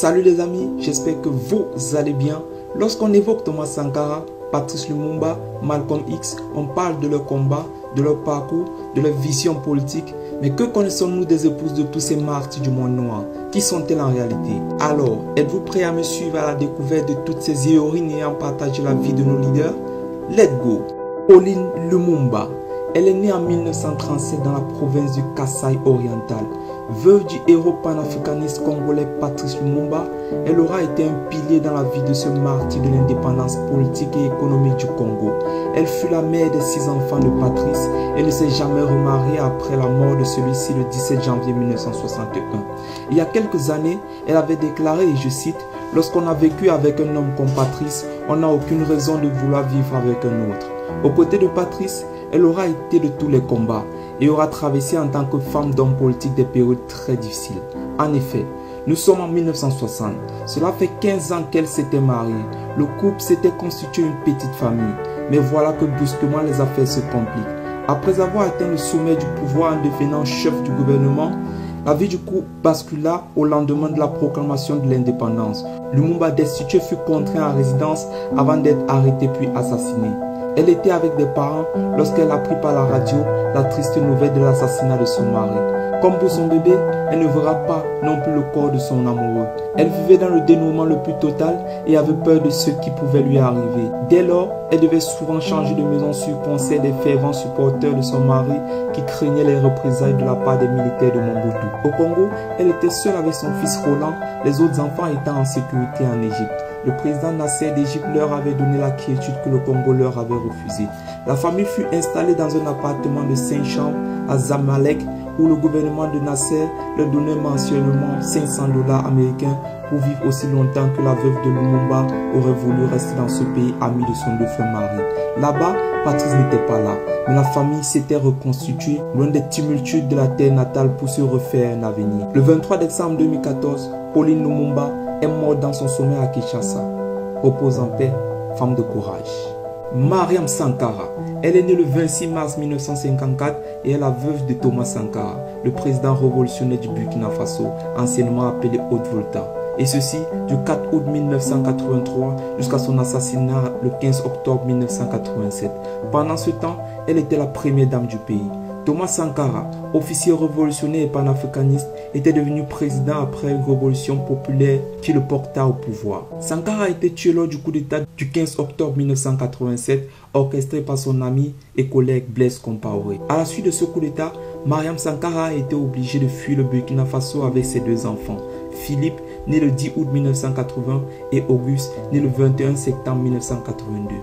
Salut les amis, j'espère que vous allez bien. Lorsqu'on évoque Thomas Sankara, Patrice Lumumba, Malcolm X, on parle de leur combat, de leur parcours, de leur vision politique. Mais que connaissons-nous des épouses de tous ces martyrs du monde noir? Qui sont-elles en réalité? Alors, êtes-vous prêts à me suivre à la découverte de toutes ces héroïnes ayant partagé la vie de nos leaders? Let's go! Pauline Lumumba. Elle est née en 1937 dans la province du Kasaï oriental. Veuve du héros panafricaniste congolais Patrice Lumumba, elle aura été un pilier dans la vie de ce martyr de l'indépendance politique et économique du Congo. Elle fut la mère des 6 enfants de Patrice et ne s'est jamais remariée après la mort de celui-ci le 17 janvier 1961. Il y a quelques années, elle avait déclaré, et je cite, « Lorsqu'on a vécu avec un homme comme Patrice, on n'a aucune raison de vouloir vivre avec un autre. » Aux côtés de Patrice, elle aura été de tous les combats et aura traversé en tant que femme d'homme politique des périodes très difficiles. En effet, nous sommes en 1960. Cela fait 15 ans qu'elle s'était mariée. Le couple s'était constitué une petite famille. Mais voilà que brusquement les affaires se compliquent. Après avoir atteint le sommet du pouvoir en devenant chef du gouvernement, la vie du couple bascula au lendemain de la proclamation de l'indépendance. Lumumba destitué fut contraint en résidence avant d'être arrêté puis assassiné. Elle était avec des parents lorsqu'elle apprit par la radio la triste nouvelle de l'assassinat de son mari. Comme pour son bébé, elle ne verra pas non plus le corps de son amoureux. Elle vivait dans le dénouement le plus total et avait peur de ce qui pouvait lui arriver. Dès lors, elle devait souvent changer de maison sur conseil des fervents supporters de son mari qui craignaient les représailles de la part des militaires de Mobutu. Au Congo, elle était seule avec son fils Roland, les autres enfants étant en sécurité en Égypte. Le président Nasser d'Égypte leur avait donné la quiétude que le Congo leur avait refusée. La famille fut installée dans un appartement de 5 chambres à Zamalek où le gouvernement de Nasser leur donnait mensuellement 500 $ américains pour vivre aussi longtemps que la veuve de Lumumba aurait voulu rester dans ce pays ami de son défunt mari. Là-bas, Patrice n'était pas là, mais la famille s'était reconstituée loin des tumultudes de la terre natale pour se refaire un avenir. Le 23 décembre 2014, Pauline Lumumba est morte dans son sommeil à Kinshasa. Repose en paix, femme de courage. Mariam Sankara. Elle est née le 26 mars 1954 et est la veuve de Thomas Sankara, le président révolutionnaire du Burkina Faso, anciennement appelé Haute-Volta. Et ceci du 4 août 1983 jusqu'à son assassinat le 15 octobre 1987. Pendant ce temps, elle était la première dame du pays. Thomas Sankara, officier révolutionnaire et panafricaniste, était devenu président après une révolution populaire qui le porta au pouvoir. Sankara a été tué lors du coup d'état du 15 octobre 1987, orchestré par son ami et collègue Blaise Compaoré. À la suite de ce coup d'état, Mariam Sankara a été obligée de fuir le Burkina Faso avec ses 2 enfants. Philippe, né le 10 août 1980, et Auguste, né le 21 septembre 1982.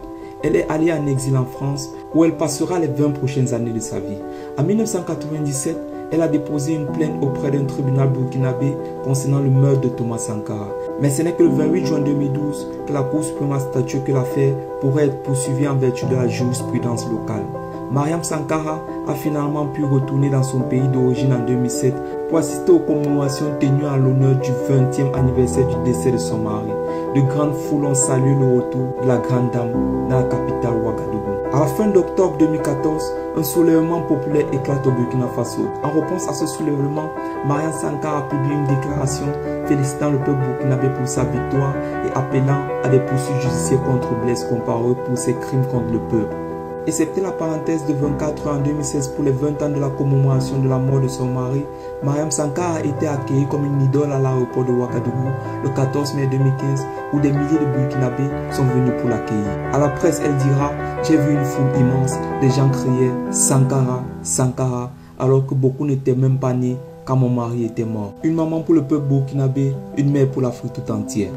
Elle est allée en exil en France où elle passera les 20 prochaines années de sa vie. En 1997, elle a déposé une plainte auprès d'un tribunal burkinabé concernant le meurtre de Thomas Sankara. Mais ce n'est que le 28 juin 2012 que la Cour suprême a statué que l'affaire pourrait être poursuivie en vertu de la jurisprudence locale. Mariam Sankara a finalement pu retourner dans son pays d'origine en 2007 pour assister aux commémorations tenues en l'honneur du 20e anniversaire du décès de son mari. De grandes foules ont salué le retour de la grande dame dans la capitale Ouagadougou. À la fin d'octobre 2014, un soulèvement populaire éclate au Burkina Faso. En réponse à ce soulèvement, Mariam Sankara a publié une déclaration félicitant le peuple burkinabé pour sa victoire et appelant à des poursuites judiciaires contre Blaise Compaoré pour ses crimes contre le peuple. Et c'était la parenthèse de 24 ans en 2016 pour les 20 ans de la commémoration de la mort de son mari. Mariam Sankara a été accueillie comme une idole à l'aéroport de Ouagadougou le 14 mai 2015 où des milliers de Burkinabés sont venus pour l'accueillir. À la presse, elle dira « J'ai vu une foule immense, des gens criaient « Sankara, Sankara » alors que beaucoup n'étaient même pas nés quand mon mari était mort. Une maman pour le peuple burkinabé, une mère pour l'Afrique tout entière.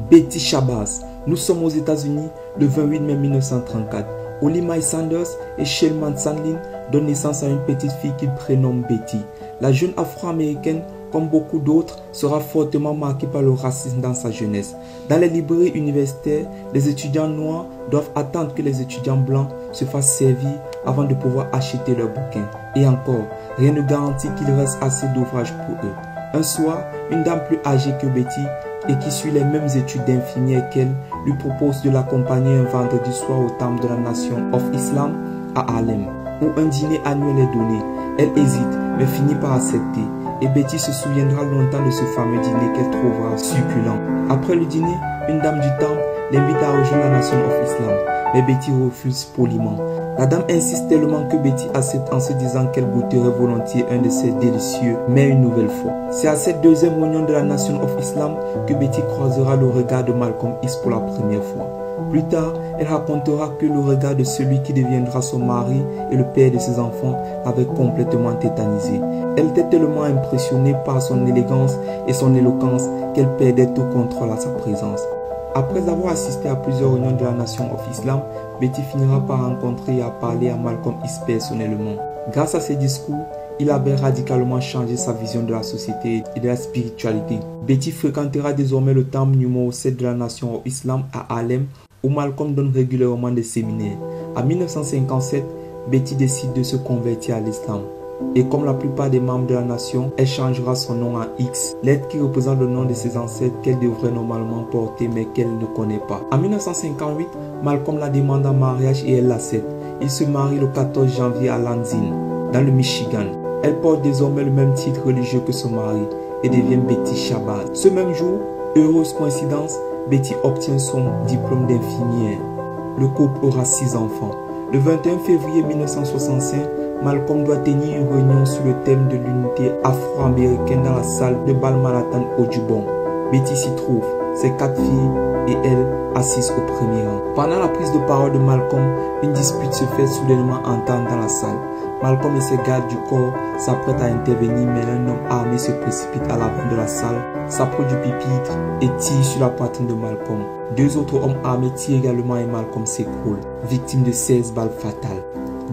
Betty Shabazz. Nous sommes aux États-Unis le 28 mai 1934. Holly Mae Sanders et Shelman Sandlin donnent naissance à une petite fille qu'ils prénomment Betty. La jeune afro-américaine, comme beaucoup d'autres, sera fortement marquée par le racisme dans sa jeunesse. Dans les librairies universitaires, les étudiants noirs doivent attendre que les étudiants blancs se fassent servir avant de pouvoir acheter leurs bouquins. Et encore, rien ne garantit qu'il reste assez d'ouvrages pour eux. Un soir, une dame plus âgée que Betty et qui suit les mêmes études d'infirmière qu'elle, lui propose de l'accompagner un vendredi soir au temple de la Nation of Islam à Harlem, où un dîner annuel est donné. Elle hésite, mais finit par accepter. et Betty se souviendra longtemps de ce fameux dîner qu'elle trouvera succulent. Après le dîner, une dame du temple l'invite à rejoindre la Nation of Islam, mais Betty refuse poliment. La dame insiste tellement que Betty accepte en se disant qu'elle goûterait volontiers un de ces délicieux, mais une nouvelle fois. C'est à cette deuxième réunion de la Nation of Islam que Betty croisera le regard de Malcolm X pour la première fois. Plus tard, elle racontera que le regard de celui qui deviendra son mari et le père de ses enfants l'avait complètement tétanisé. Elle était tellement impressionnée par son élégance et son éloquence qu'elle perdait tout contrôle à sa présence. Après avoir assisté à plusieurs réunions de la Nation of Islam, Betty finira par rencontrer et à parler à Malcolm X personnellement. Grâce à ses discours, il avait radicalement changé sa vision de la société et de la spiritualité. Betty fréquentera désormais le temple numéro 7 de la Nation of Islam à Harlem, où Malcolm donne régulièrement des séminaires. En 1957, Betty décide de se convertir à l'islam. Et comme la plupart des membres de la nation, elle changera son nom en X, lettre qui représente le nom de ses ancêtres qu'elle devrait normalement porter mais qu'elle ne connaît pas. En 1958, Malcolm la demande en mariage et elle l'accepte. Ils se marient le 14 janvier à Lansing, dans le Michigan. Elle porte désormais le même titre religieux que son mari et devient Betty Shabazz. Ce même jour, heureuse coïncidence, Betty obtient son diplôme d'infirmière. Le couple aura 6 enfants. Le 21 février 1965, Malcolm doit tenir une réunion sur le thème de l'unité afro-américaine dans la salle de bal Manhattan Audubon. Betty s'y trouve, ses 4 filles et elle assises au premier rang. Pendant la prise de parole de Malcolm, une dispute se fait soudainement entendre dans la salle. Malcolm et ses gardes du corps s'apprêtent à intervenir, mais un homme armé se précipite à l'avant de la salle, s'approche du pupitre et tire sur la poitrine de Malcolm. 2 autres hommes armés tirent également et Malcolm s'écroule, victime de 16 balles fatales.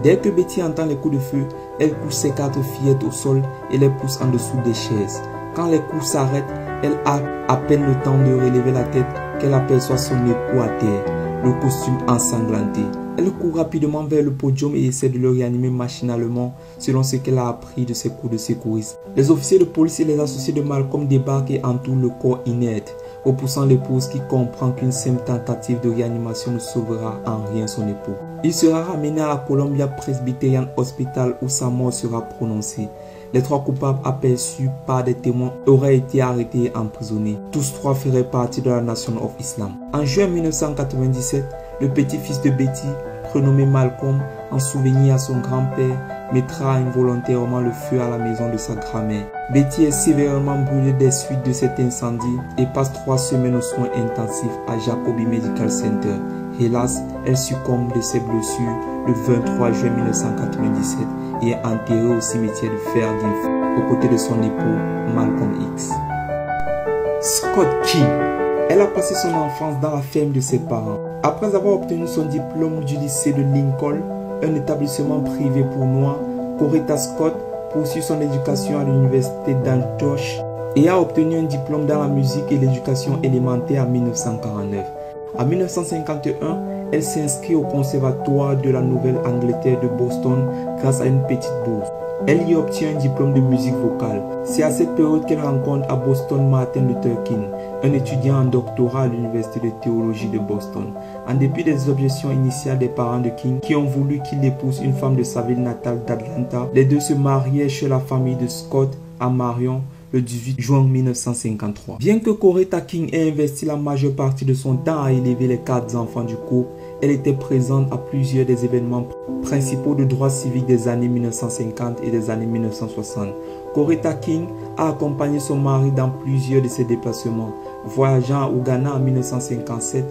Dès que Betty entend les coups de feu, elle couche ses 4 fillettes au sol et les pousse en dessous des chaises. Quand les coups s'arrêtent, elle a à peine le temps de relever la tête qu'elle aperçoit son époux à terre, le costume ensanglanté. Elle court rapidement vers le podium et essaie de le réanimer machinalement selon ce qu'elle a appris de ses cours de secouriste. Les officiers de police et les associés de Malcolm débarquent et entourent le corps inerte, repoussant l'épouse qui comprend qu'une simple tentative de réanimation ne sauvera en rien son époux. Il sera ramené à la Columbia Presbyterian Hospital où sa mort sera prononcée. Les 3 coupables aperçus par des témoins auraient été arrêtés et emprisonnés. Tous 3 feraient partie de la Nation of Islam. En juin 1997, le petit-fils de Betty, prénommé Malcolm, en souvenir à son grand-père, mettra involontairement le feu à la maison de sa grand-mère. Betty est sévèrement brûlée des suites de cet incendie et passe 3 semaines aux soins intensifs à Jacobi Medical Center. Hélas, elle succombe de ses blessures le 23 juin 1997 et est enterrée au cimetière de Fairfield aux côtés de son époux Malcolm X. Scott King. Elle a passé son enfance dans la ferme de ses parents. Après avoir obtenu son diplôme du lycée de Lincoln, un établissement privé pour noirs, Coretta Scott poursuit son éducation à l'université d'Antioch et a obtenu un diplôme dans la musique et l'éducation élémentaire en 1949. En 1951, elle s'inscrit au conservatoire de la Nouvelle-Angleterre de Boston grâce à une petite bourse. Elle y obtient un diplôme de musique vocale. C'est à cette période qu'elle rencontre à Boston Martin Luther King, un étudiant en doctorat à l'université de théologie de Boston. En dépit des objections initiales des parents de King qui ont voulu qu'il épouse une femme de sa ville natale d'Atlanta, les deux se marièrent chez la famille de Scott à Marion le 18 juin 1953. Bien que Coretta King ait investi la majeure partie de son temps à élever les 4 enfants du couple, elle était présente à plusieurs des événements principaux de droit civique des années 1950 et des années 1960. Coretta King a accompagné son mari dans plusieurs de ses déplacements, voyageant au Ghana en 1957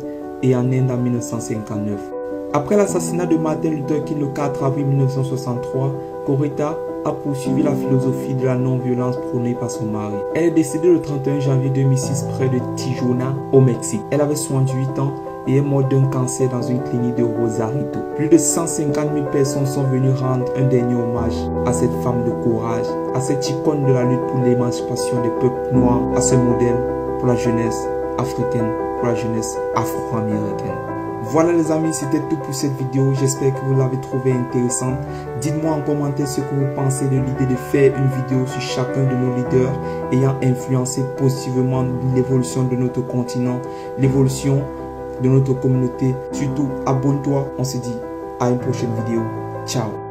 et en Inde en 1959. Après l'assassinat de Martin Luther King le 4 avril 1963, Coretta a poursuivi la philosophie de la non-violence prônée par son mari. Elle est décédée le 31 janvier 2006 près de Tijuana, au Mexique. Elle avait 68 ans et est morte d'un cancer dans une clinique de Rosarito. Plus de 150 000 personnes sont venues rendre un dernier hommage à cette femme de courage, à cette icône de la lutte pour l'émancipation des peuples noirs, à ce modèle pour la jeunesse africaine, pour la jeunesse afro-américaine. Voilà les amis, c'était tout pour cette vidéo. J'espère que vous l'avez trouvé intéressante. Dites-moi en commentaire ce que vous pensez de l'idée de faire une vidéo sur chacun de nos leaders ayant influencé positivement l'évolution de notre continent, l'évolution de notre communauté. Surtout, abonne-toi. On se dit à une prochaine vidéo. Ciao.